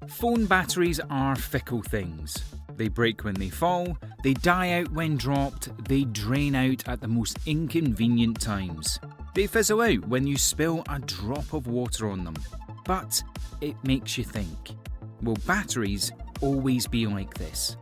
Phone batteries are fickle things. They break when they fall, they die out when dropped, they drain out at the most inconvenient times. They fizzle out when you spill a drop of water on them. But it makes you think, will batteries always be like this?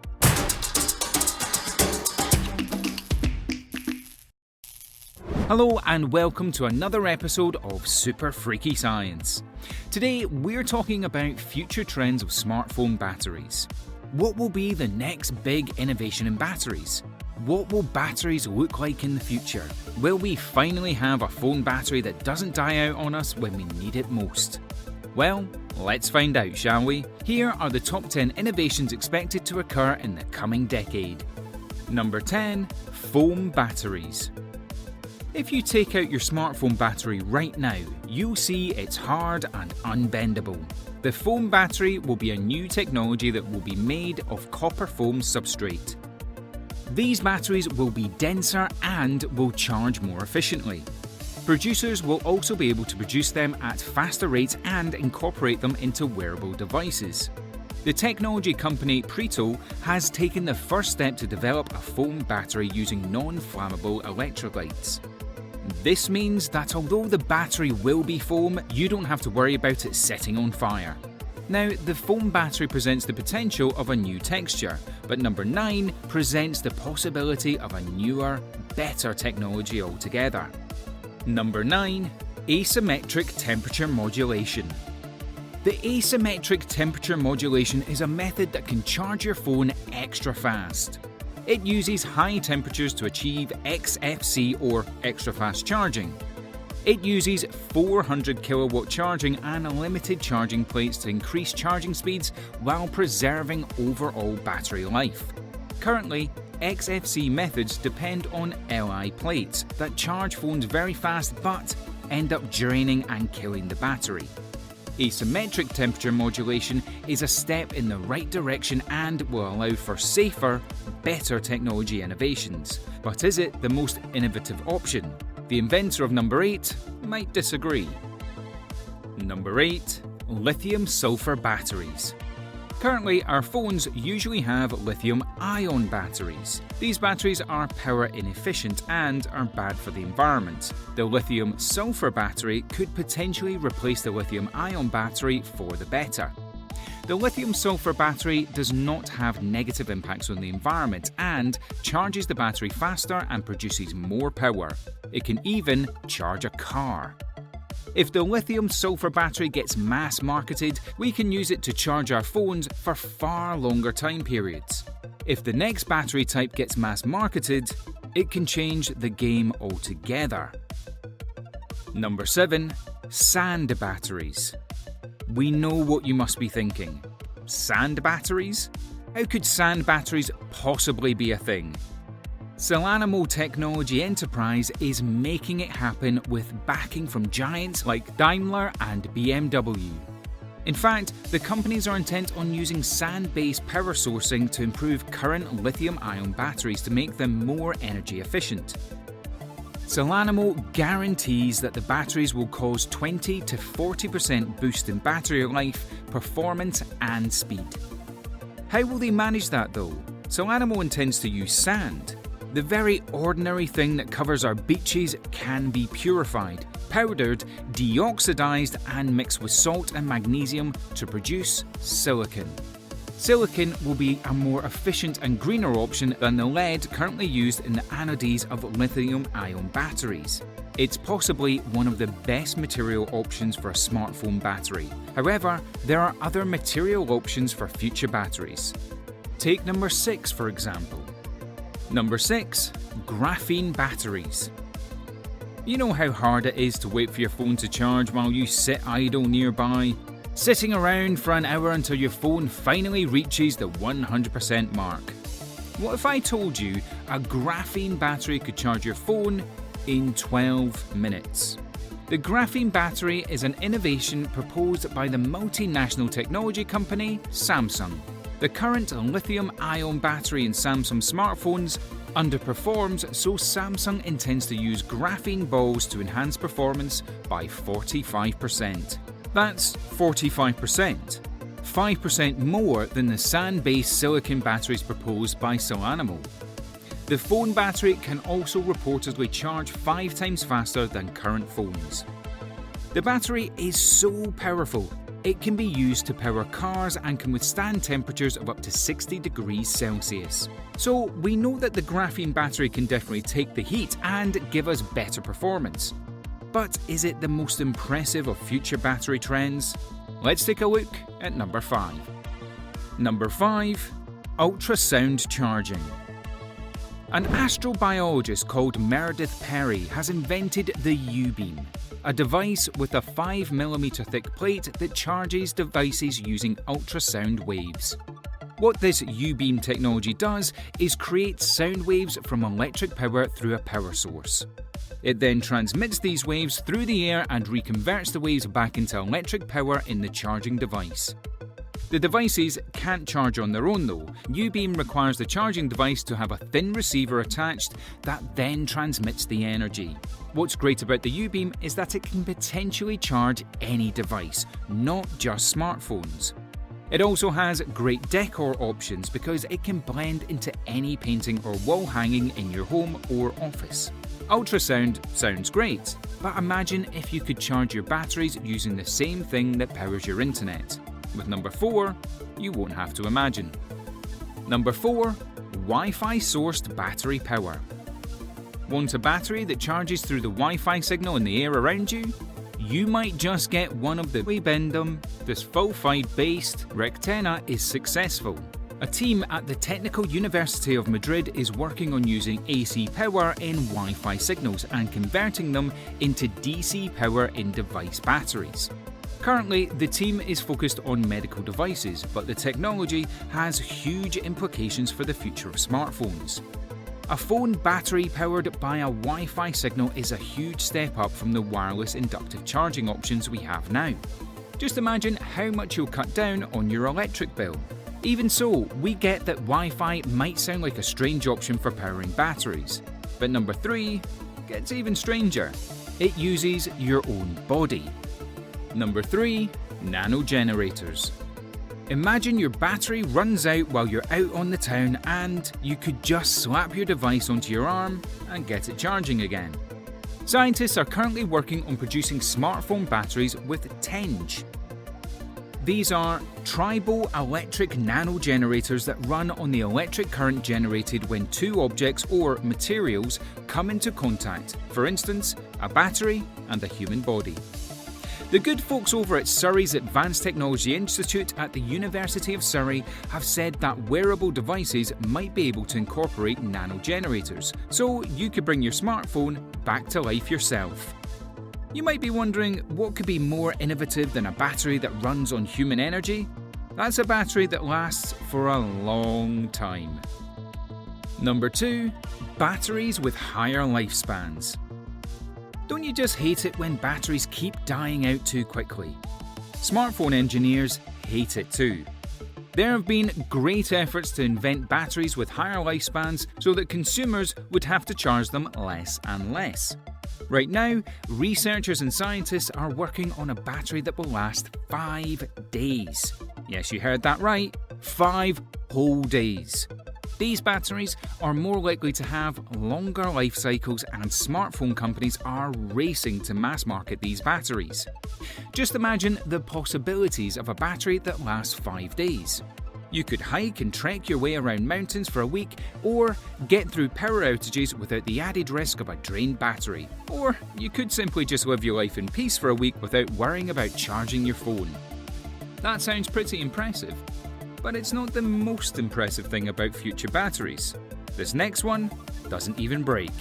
Hello and welcome to another episode of Super Freaky Science. Today we're talking about future trends of smartphone batteries. What will be the next big innovation in batteries? What will batteries look like in the future? Will we finally have a phone battery that doesn't die out on us when we need it most? Well, let's find out, shall we? Here are the top 10 innovations expected to occur in the coming decade. Number 10. Foam batteries. If you take out your smartphone battery right now, you'll see it's hard and unbendable. The foam battery will be a new technology that will be made of copper foam substrate. These batteries will be denser and will charge more efficiently. Producers will also be able to produce them at faster rates and incorporate them into wearable devices. The technology company Preto has taken the first step to develop a foam battery using non-flammable electrolytes. This means that although the battery will be foam, you don't have to worry about it setting on fire. Now, the foam battery presents the potential of a new texture, but number 9 presents the possibility of a newer, better technology altogether. Number 9. Asymmetric temperature modulation. The asymmetric temperature modulation is a method that can charge your phone extra fast. It uses high temperatures to achieve XFC or extra fast charging. It uses 400 kilowatt charging and limited charging plates to increase charging speeds while preserving overall battery life. Currently, XFC methods depend on Li plates that charge phones very fast but end up draining and killing the battery. Asymmetric temperature modulation is a step in the right direction and will allow for safer, better technology innovations. But is it the most innovative option? The inventor of number 8 might disagree. Number 8. Lithium-sulfur batteries. Currently, our phones usually have lithium-ion batteries. These batteries are power inefficient and are bad for the environment. The lithium-sulfur battery could potentially replace the lithium-ion battery for the better. The lithium-sulfur battery does not have negative impacts on the environment and charges the battery faster and produces more power. It can even charge a car. If the lithium-sulfur battery gets mass-marketed, we can use it to charge our phones for far longer time periods. If the next battery type gets mass-marketed, it can change the game altogether. Number 7. Sand batteries. We know what you must be thinking. Sand batteries? How could sand batteries possibly be a thing? Solanimo Technology Enterprise is making it happen with backing from giants like Daimler and BMW. In fact, the companies are intent on using sand-based power sourcing to improve current lithium-ion batteries to make them more energy efficient. Solanimo guarantees that the batteries will cause 20 to 40% boost in battery life, performance and speed. How will they manage that though? Solanimo intends to use sand. The very ordinary thing that covers our beaches can be purified, powdered, deoxidized and mixed with salt and magnesium to produce silicon. Silicon will be a more efficient and greener option than the lead currently used in the anodes of lithium-ion batteries. It's possibly one of the best material options for a smartphone battery. However, there are other material options for future batteries. Take number 6 for example. Number 6. Graphene batteries. You know how hard it is to wait for your phone to charge while you sit idle nearby? Sitting around for an hour until your phone finally reaches the 100% mark. What if I told you a graphene battery could charge your phone in 12 minutes? The graphene battery is an innovation proposed by the multinational technology company Samsung. The current lithium-ion battery in Samsung smartphones underperforms, so Samsung intends to use graphene balls to enhance performance by 45%. That's 45%. 5% more than the sand-based silicon batteries proposed by Solanimal. The phone battery can also reportedly charge 5 times faster than current phones. The battery is so powerful, it can be used to power cars and can withstand temperatures of up to 60 degrees Celsius. So we know that the graphene battery can definitely take the heat and give us better performance. But is it the most impressive of future battery trends? Let's take a look at number 5. Number 5. Ultrasound charging. An astrobiologist called Meredith Perry has invented the U-beam, a device with a 5mm thick plate that charges devices using ultrasound waves. What this U-beam technology does is create sound waves from electric power through a power source. It then transmits these waves through the air and reconverts the waves back into electric power in the charging device. The devices can't charge on their own though. U-beam requires the charging device to have a thin receiver attached that then transmits the energy. What's great about the U-beam is that it can potentially charge any device, not just smartphones. It also has great decor options because it can blend into any painting or wall hanging in your home or office. Ultrasound sounds great, but imagine if you could charge your batteries using the same thing that powers your internet. With number 4, you won't have to imagine. Number 4. Wi-Fi-sourced battery power. Want a battery that charges through the Wi-Fi signal in the air around you? You might just get one of the BENDABLE. This sulfide-based GRAPHENE is successful. A team at the Technical University of Madrid is working on using AC power in Wi-Fi signals and converting them into DC power in device batteries. Currently, the team is focused on medical devices, but the technology has huge implications for the future of smartphones. A phone battery powered by a Wi-Fi signal is a huge step up from the wireless inductive charging options we have now. Just imagine how much you'll cut down on your electric bill. Even so, we get that Wi-Fi might sound like a strange option for powering batteries. But number 3 gets even stranger. It uses your own body. Number 3. Nanogenerators. Imagine your battery runs out while you're out on the town and you could just slap your device onto your arm and get it charging again. Scientists are currently working on producing smartphone batteries with TENG. These are triboelectric nanogenerators that run on the electric current generated when 2 objects or materials come into contact, for instance, a battery and a human body. The good folks over at Surrey's Advanced Technology Institute at the University of Surrey have said that wearable devices might be able to incorporate nanogenerators, so you could bring your smartphone back to life yourself. You might be wondering what could be more innovative than a battery that runs on human energy? That's a battery that lasts for a long time. Number 2. Batteries with higher lifespans. Don't you just hate it when batteries keep dying out too quickly? Smartphone engineers hate it too. There have been great efforts to invent batteries with higher lifespans so that consumers would have to charge them less and less. Right now, researchers and scientists are working on a battery that will last 5 days. Yes, you heard that right, 5 whole days. These batteries are more likely to have longer life cycles, and smartphone companies are racing to mass market these batteries. Just imagine the possibilities of a battery that lasts 5 days. You could hike and trek your way around mountains for a week, or get through power outages without the added risk of a drained battery. Or you could simply just live your life in peace for a week without worrying about charging your phone. That sounds pretty impressive. But it's not the most impressive thing about future batteries. This next one doesn't even break.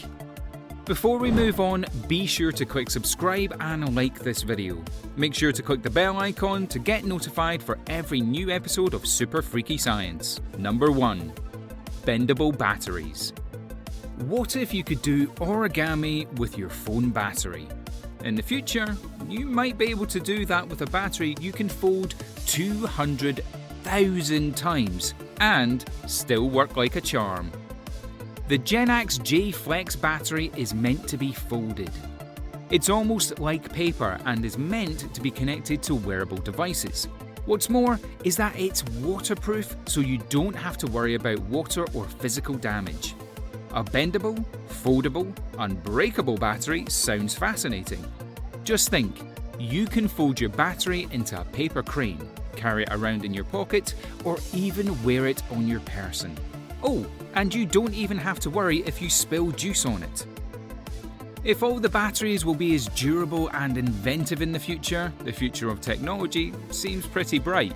Before we move on, be sure to click subscribe and like this video. Make sure to click the bell icon to get notified for every new episode of Super Freaky Science. Number 1. Bendable batteries. What if you could do origami with your phone battery? In the future, you might be able to do that with a battery you can fold 200,000 times and still work like a charm. The Genax J Flex battery is meant to be folded. It's almost like paper and is meant to be connected to wearable devices. What's more is that it's waterproof, so you don't have to worry about water or physical damage. A bendable, foldable, unbreakable battery sounds fascinating. Just think, you can fold your battery into a paper crane, carry it around in your pocket, or even wear it on your person. Oh, and you don't even have to worry if you spill juice on it. If all the batteries will be as durable and inventive in the future of technology seems pretty bright.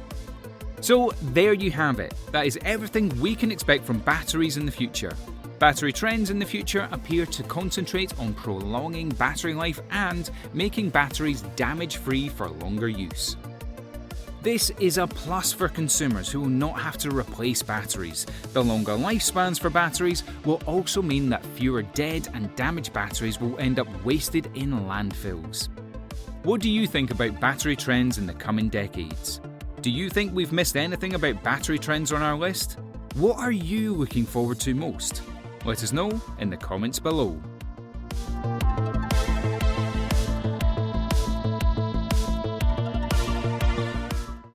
So there you have it. That is everything we can expect from batteries in the future. Battery trends in the future appear to concentrate on prolonging battery life and making batteries damage-free for longer use. This is a plus for consumers who will not have to replace batteries. The longer lifespans for batteries will also mean that fewer dead and damaged batteries will end up wasted in landfills. What do you think about battery trends in the coming decades? Do you think we've missed anything about battery trends on our list? What are you looking forward to most? Let us know in the comments below.